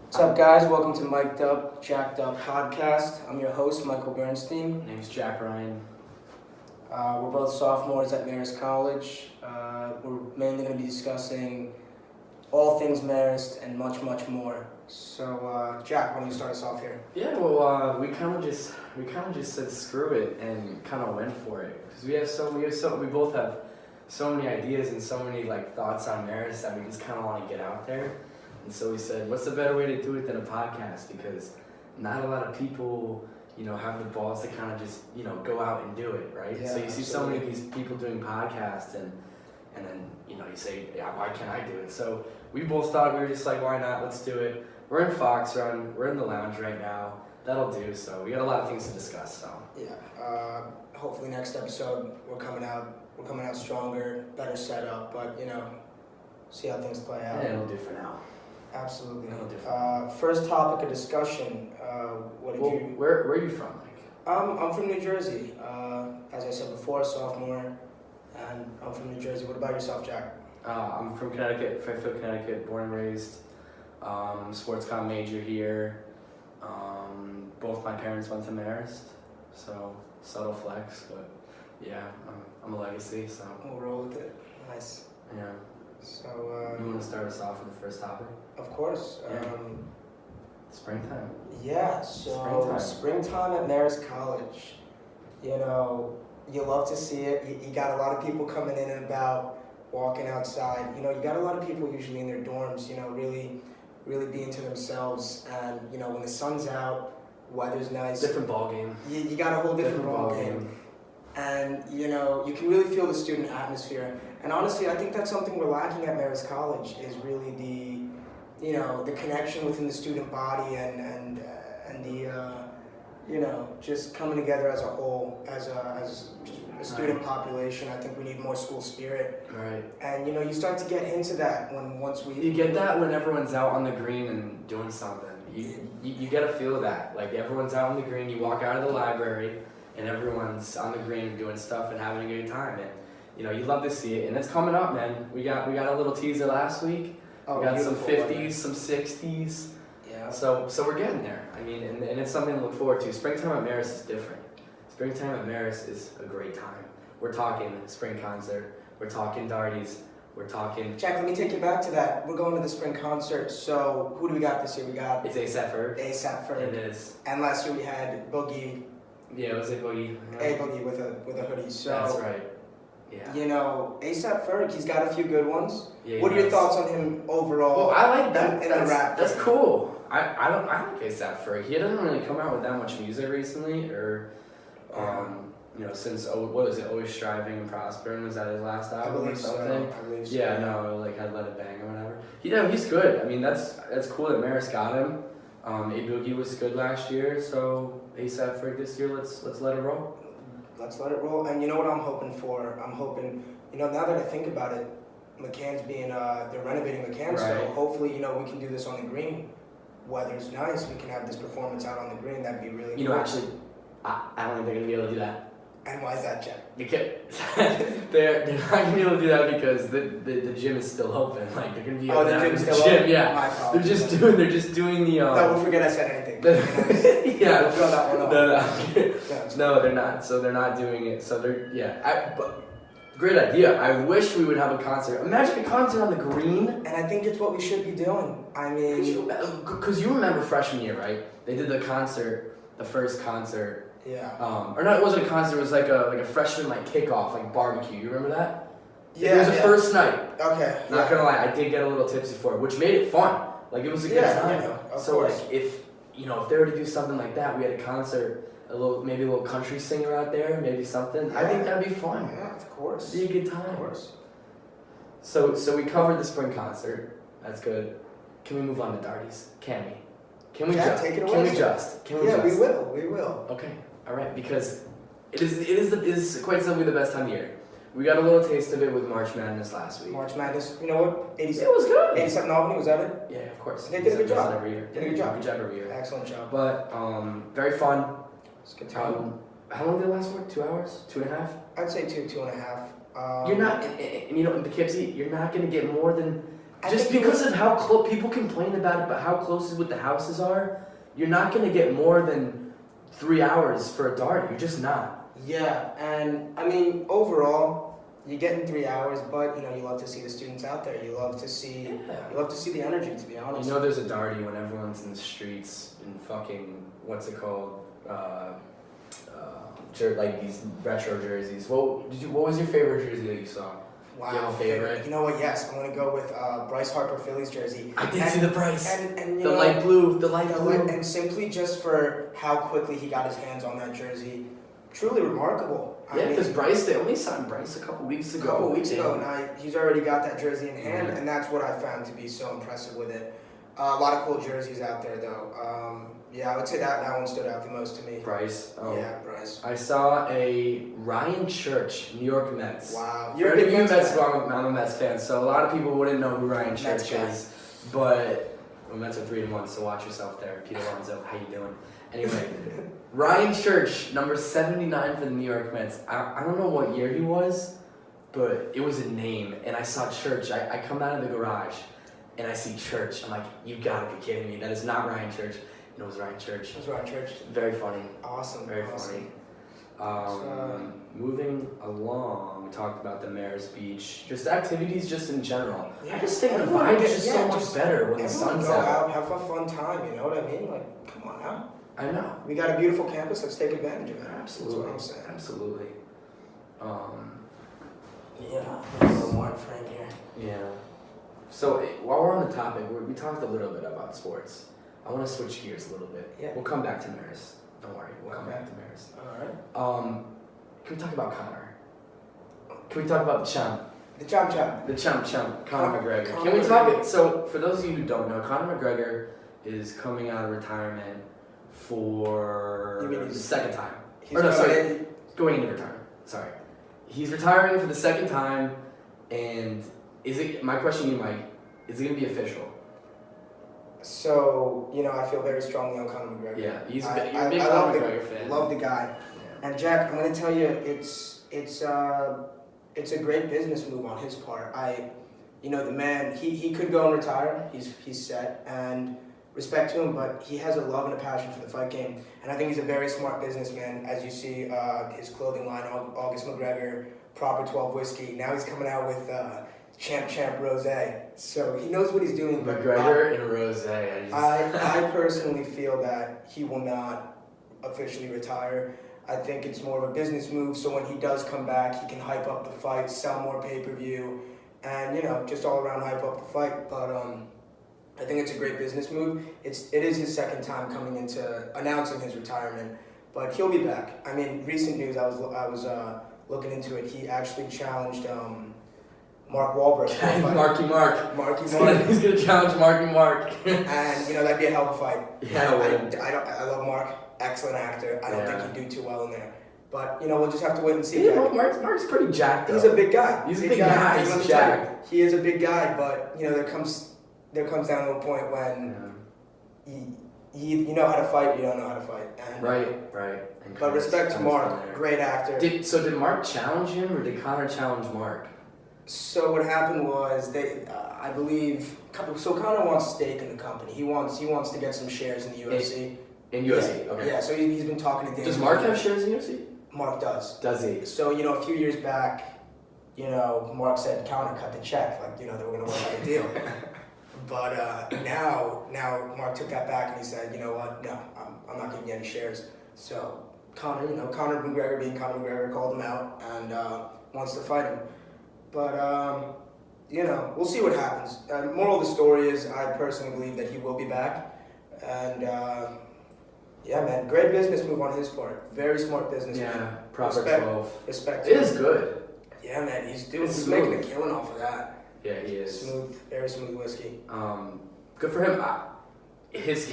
What's up, guys? Welcome to Mic'd Up, Jacked Up podcast. I'm your host, Michael Bernstein. My name's Jack Ryan. We're both sophomores at Marist College. We're mainly going to be discussing all things Marist and much, much more. So, Jack, why don't you start us off here? Yeah, well, we kind of just said screw it and kind of went for it because we both have so many ideas and so many thoughts on Marist that we just kind of want to get out there. And so we said, what's a better way to do it than a podcast? Because not a lot of people, have the balls to kind of just, go out and do it, right? Yeah, so you see so absolutely. many of these people doing podcasts and then, you say, yeah, why can't I do it? So we both thought, we were just like, why not? Let's do it. We're in Fox Run. We're in the lounge right now. That'll do. So we got a lot of things to discuss, so. Yeah. Hopefully next episode we're coming out stronger, better setup, but, see how things play out. Yeah, it'll do for now. Absolutely. It'll do for First topic of discussion. Where are you from, Mike? I'm from New Jersey. As I said before, sophomore, and I'm from New Jersey. What about yourself, Jack? I'm from Connecticut, Fairfield, Connecticut, born and raised. Sports comm major here. Both my parents went to Marist, so subtle flex, but yeah, I'm a legacy, so. We'll roll with it. Nice. Yeah. So, You want to start us off with the first topic? of course. Yeah. Springtime. Yeah, so springtime at Marist College. You love to see it. You got a lot of people coming in and about, walking outside. You got a lot of people usually in their dorms, really being to themselves. And, when the sun's out, weather's nice. Different ball game. You got a whole different ball game. And, you can really feel the student atmosphere. And honestly, I think that's something we're lacking at Marist College is really the connection within the student body and the, just coming together as a whole, as a student population. I think we need more school spirit. Right. And, you start to get into that You get that when everyone's out on the green and doing something. You get a feel of that. Like everyone's out on the green, you walk out of the library and everyone's on the green doing stuff and having a good time. And you love to see it. And it's coming up, man. We got a little teaser last week. Oh, we got some beautiful 50s, some 60s. Yeah. So we're getting there. I mean, and it's something to look forward to. Springtime at Marist is different. Springtime at Marist is a great time. We're talking spring concert. We're talking Darties. We're talking. Jack, let me take you back to that. We're going to the spring concert. So who do we got this year? We got It's ASAP Ferg. ASAP Ferg. It is. And last year we had Boogie. Yeah, it was a boogie. A Boogie with a hoodie. So That's right. Yeah. ASAP Ferg, he's got a few good ones. Yeah, What are your thoughts on him overall? Well, I like that. In the rap That's game? cool. I like ASAP Ferg. He doesn't really come out with that much music recently, or since what was it? Always Striving and Prospering, was that his last I album or believe something? so. I believe so. Yeah, no, had Let It Bang or whatever. He's good. I mean, that's cool that Marist got him. A Boogie was good last year, so ASAP Ferg this year. Let's let it roll. Let's let it roll. And you know what I'm hoping for? I'm hoping, now that I think about it, McCann's they're renovating McCann, so Right. hopefully, we can do this on the green. Weather's nice, we can have this performance out on the green. That'd be really cool. Actually, I don't think they're gonna be able to do that. And why is that, Jack? Because they're not gonna be able to do that because the gym is still open. Like they're gonna be able Oh, to the have gym's the still gym, open? yeah. My apologies. They're just doing the No, we'll forget I said anything. yeah. We'll throw that one off. No, they're not. So they're not doing it. So but great idea. I wish we would have a concert. Imagine a concert on the green. And I think it's what we should be doing. I mean, Because you remember freshman year, right? They did the first concert. yeah. Or not, it wasn't a concert, it was like a freshman kickoff, barbecue. You remember that? Yeah. It was the first night. Okay. Not gonna lie, I did get a little tipsy for it, which made it fun. It was a good time. Of So course. if they were to do something like that, we had a concert, maybe a little country singer out there, maybe something. I think that'd be fun. Yeah, of course. It'd be a good time. Of course. So we covered the spring concert. That's good. Can we move on to Darties? Can we? Can we Jack, just? take it Can away, we sir. just? Can we Yeah, just? we will. Okay, all right, because it is quite simply the best time of year. We got a little taste of it with March Madness last week. March Madness, you know what? It was good. 87 Albany, was that it? Yeah, of course. They did a good job. Every year. Did a good job. Good job every year. Excellent job. But very fun. It's a good time. How long did it last for? 2 hours? 2.5? I'd say two and a half. You're not, and in Poughkeepsie, you're not gonna get more than Just because of how close people complain about how close with the houses are, you're not gonna get more than 3 hours for a dart. You're just not. Yeah, and I mean overall, you get in 3 hours, but you love to see the students out there. You love to see the energy. To be honest, there's a darty when everyone's in the streets in fucking what's it called, like these retro jerseys. What was your favorite jersey that you saw? Wow, do you have a favorite? You know what? Yes, I'm gonna go with Bryce Harper Phillies jersey. I did see the Bryce. And the light blue. And simply just for how quickly he got his hands on that jersey, truly remarkable. Yeah, because Bryce, they only signed Bryce a couple weeks ago. And he's already got that jersey in hand, and that's what I found to be so impressive with it. A lot of cool jerseys out there, though. Yeah, I would say that one stood out the most to me. Bryce. Oh. Yeah, Bryce. I saw a Ryan Church, New York Mets. Wow. You're a big Mets fan. I'm a Mets fan, so a lot of people wouldn't know who Ryan Church is. But Mets are 3-1, so watch yourself there. Peter Alonso, how you doing? Anyway, Ryan Church, number 79 for the New York Mets. I don't know what year he was, but it was a name. And I saw Church. I come out of the garage, and I see Church. I'm like, you gotta be kidding me. That is not Ryan Church. It was Ryan Church. It was Ryan Church. Very funny. Awesome. Very funny. Moving along, we talked about the Marist Beach, just activities just in general. Yeah, I just think the vibe is just so much better when the sun's out. Have a fun time, you know what I mean? Like, come on now. I know. We got a beautiful campus, let's take advantage of it. Absolutely. That's what I'm saying. Absolutely. Yeah, a little more Frank here. Yeah. So while we're on the topic, we talked a little bit about sports. I want to switch gears a little bit. Yeah. We'll come back to Marist. Don't worry, we'll come back to Marist. Alright. Can we talk about Conor? Can we talk about the champ? The champ. The champ, Conor McGregor. Conor Can we talk? So for those of you who don't know, Conor McGregor is coming out of retirement for the second time. Going into retirement. Sorry. He's retiring for the second time, and my question to you, Mike, is it going to be official? So, I feel very strongly on Conor McGregor. Yeah, you're a big Conor McGregor fan. Love the guy. Yeah. And Jack, I'm going to tell you, it's a great business move on his part. The man, he could go and retire. He's set, and respect to him, but he has a love and a passion for the fight game. And I think he's a very smart businessman. As you see, his clothing line, August McGregor, Proper 12 Whiskey. Now he's coming out with Champ Rosé. So he knows what he's doing. McGregor and Rosé. I personally feel that he will not officially retire. I think it's more of a business move, so when he does come back, he can hype up the fight, sell more pay-per-view, and just all around hype up the fight. But I think it's a great business move. It is his second time coming into announcing his retirement, but he'll be back. I mean, recent news, I was looking into it. He actually challenged Mark Wahlberg. Marky Mark. He's gonna challenge Marky Mark. And that'd be a hell of a fight. Yeah, I love Mark. Excellent actor. I don't think he'd do too well in there. But we'll just have to wait and see. Yeah, Mark's pretty jacked. Though. He's a big guy. He's a big guy. He's jacked. He is a big guy, but there comes down to a point when you know how to fight, you don't know how to fight. And, right. But respect to Mark, great actor. Did Mark challenge him, or did Conor challenge Mark? So what happened was I believe, so Conor wants a stake in the company. He wants to get some shares in the UFC. In UFC, okay. Yeah, so he's been talking to Dana. Does Mark have shares in UFC? Mark does. Does he? So, a few years back, Mark said, Conor cut the check, they were going to work out a deal. But now Mark took that back and he said, you know what, no, I'm not giving you any shares. So Conor McGregor being Conor McGregor called him out and wants to fight him. But, we'll see what happens. Moral of the story is I personally believe that he will be back. And, yeah, man, great business move on his part. Very smart business. Yeah, Proper 12. Respect. It is good. Yeah, man, he's making a killing off of that. Yeah, he is. Smooth, very smooth whiskey. Good for him. His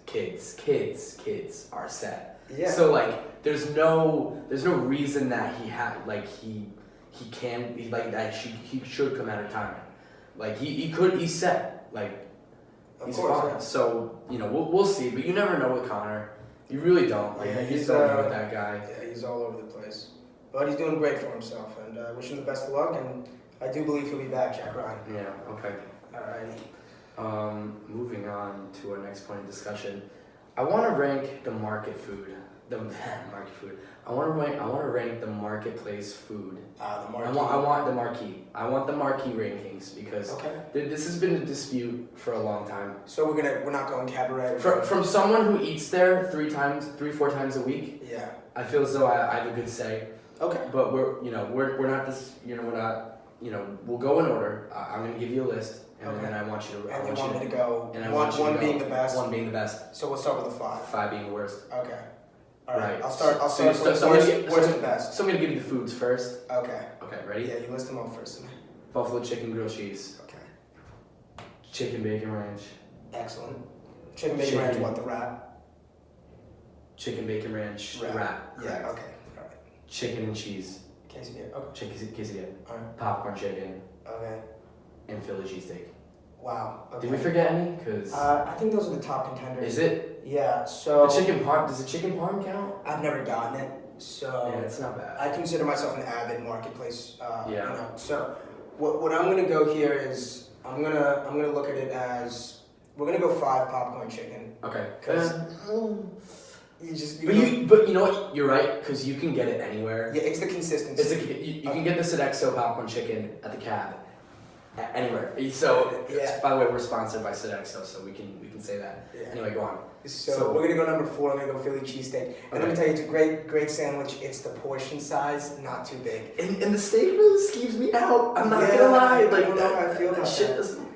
kids are set. Yeah. So there's no reason that he should come out of retirement. He's set. He's fine. Yeah. So we'll see, but you never know with Conor. You really don't. You just don't know with that guy. Yeah, he's all over the place. But he's doing great for himself, and I wish him the best of luck. And I do believe he'll be back, Jack Ryan. Yeah. Okay. Alrighty. Moving on to our next point of discussion, I want to rank the market food. The market food. I want to rank the marketplace food. The marquee. I want the marquee. I want the marquee rankings because this has been a dispute for a long time. So we're not going cabaret. From someone who eats there 3-4 times a week. Yeah. I feel as though I have a good say. Okay. But we're not this. We're not. We'll go in order. I'm gonna give you a list, and then I want you to. And you want me to go. And I one want you to go, being the best. One being the best. So we'll start with the 5. 5 being the worst. Okay. All right. Right. I'll start with worst to best. So I'm gonna give you the foods first. Okay. Okay. Ready? Yeah, you list them all first. Buffalo chicken grilled cheese. Okay. Chicken bacon ranch. Excellent. Chicken bacon ranch. What, the wrap? Chicken bacon ranch. Wrap. Yeah. Okay. All right. Chicken and cheese. Quesadilla. Okay. Chicken quesadilla. All right. Popcorn chicken. Okay. And Philly cheesesteak. Wow. Okay. Did we forget any? Cause I think those are the top contenders. Is it? Yeah. So. The chicken parm. Does the chicken parm count? I've never gotten it, so. Yeah, it's not bad. I consider myself an avid marketplace. Yeah. So, what I'm gonna go here is I'm gonna look at it as we're gonna go 5 popcorn chicken. Okay. Because But you know what? You're right, because you can get it anywhere. Yeah, it's the consistency. You can get the Sodexo popcorn chicken at the cab, anywhere. So by the way, we're sponsored by Sodexo, so we can say that. Yeah. Anyway, go on. So we're gonna go number 4. I'm gonna go Philly cheesesteak. And let me tell you, it's a great sandwich. It's the portion size, not too big. And the steak really skeeves me out. I'm not gonna lie. Like I don't know how I feel about shit that. doesn't.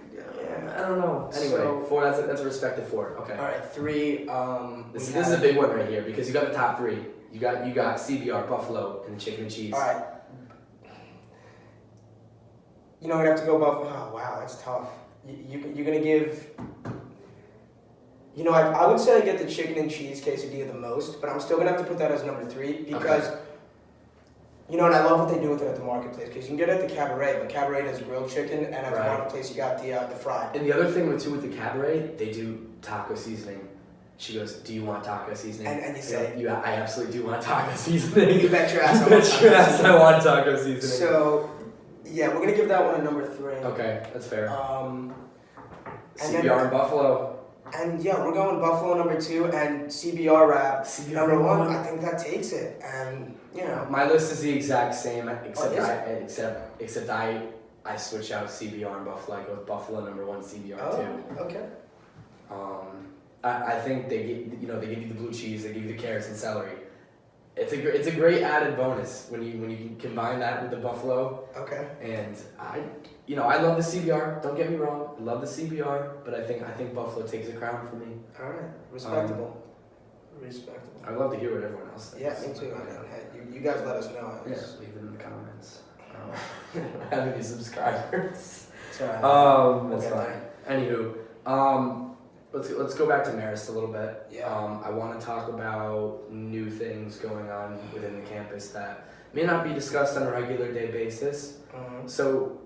I don't know. Anyway, So, 4. That's a respected 4. Okay. All right, 3. This is a big one right here because you got the top 3. You got CBR, Buffalo, and chicken and cheese. All right. You know, I'd have to go Buffalo. Oh, wow, that's tough. You're gonna give. You know, I would say I get the chicken and cheese quesadilla the most, but I'm still gonna have to put that as number 3 because. Okay. You know, and I love what they do with it at the marketplace because you can get it at the cabaret, but cabaret has grilled chicken, and at the marketplace you got the fried. And the other thing with the cabaret, they do taco seasoning. She goes, "Do you want taco seasoning?" And you say, "Yeah, I absolutely do want taco seasoning." You bet your ass I want taco seasoning. So, yeah, we're gonna give that one a number 3. Okay, that's fair. CBR and Buffalo. And yeah, we're going Buffalo number 2 and CBR wrap number 1. I think that takes it, and you know. My list is the exact same, except I switch out CBR and Buffalo. I go with Buffalo number 1, CBR 2. Okay. I think they give you the blue cheese, they give you the carrots and celery. It's a great added bonus when you can combine that with the Buffalo. Okay. And I love the CBR. Don't get me wrong, I love the CBR, but I think Buffalo takes the crown for me. All right, respectable. I'd love to hear what everyone else thinks. Yeah, me too. I mean, hey, you guys let us know. Yeah, leave it in the comments. I don't have any subscribers. That's fine. Anywho, let's go back to Marist a little bit. Yeah. I want to talk about new things going on within the campus that may not be discussed on a regular day basis. Mm-hmm. So,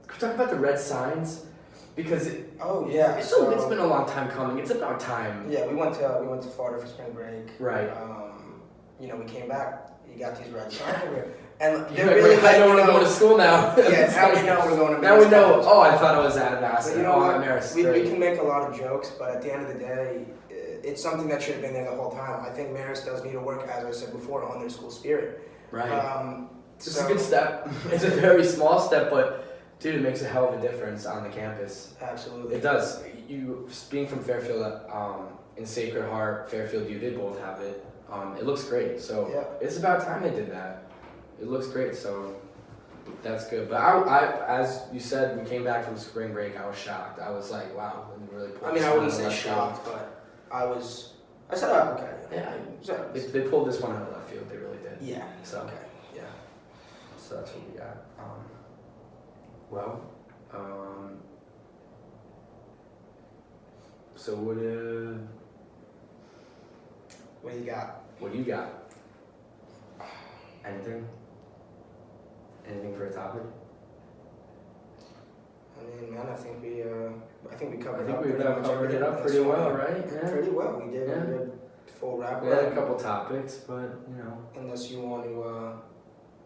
could we talk about the red signs? Because it's been a long time coming. It's about time. Yeah, we went to Florida for spring break. Right. We came back. You got these red signs, and they're really like, I know we're going to school now. Yeah, now we know we're going to. Now we know. Oh, I thought I was at Bassett. You know what? Marist. We can make a lot of jokes, but at the end of the day, it's something that should have been there the whole time. I think Marist does need to work, as I said before, on their school spirit. Right. It's a good step. It's a very small step, but. Dude, it makes a hell of a difference on the campus. Absolutely. It does. You, being from Fairfield, in Sacred Heart, Fairfield U, they both have it. It looks great. So it's about time they did that. It looks great, so that's good. But I, as you said, we came back from spring break. I was shocked. I was like, wow, really. I mean, I wouldn't say shocked, but I said, oh, okay. Yeah, they pulled this one out of left field. They really did. Yeah. So okay. Yeah. So that's what we got. So what do you got? What do you got? Anything? Anything for a topic? I mean, man, I think we covered it up pretty well, right? Yeah. Pretty well. We did full wrap. We had a couple topics, but Unless you want to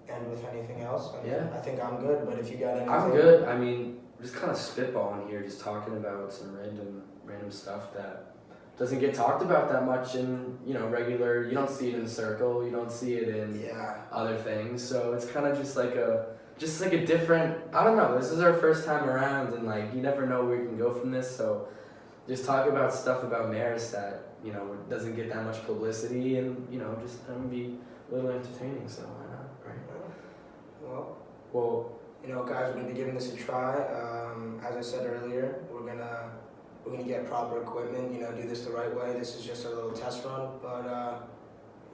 end with anything else? I mean, Yeah. I think I'm good, but if you got anything. I'm good. I mean, just kind of spitballing here, just talking about some random stuff that doesn't get talked about that much in, regular. You don't see it in Circle. You don't see it in other things. So it's kind of just like a different. I don't know. This is our first time around, and like you never know where you can go from this. So just talk about stuff about Marist that doesn't get that much publicity, and just be a little entertaining. So why not, right? Well. Guys, we're gonna be giving this a try. As I said earlier, we're gonna get proper equipment. Do this the right way. This is just a little test run, but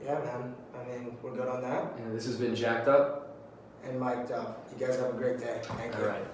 yeah, man. I mean, we're good on that. And this has been Jacked Up and Mic'd Up. You guys have a great day. Thank you. All right.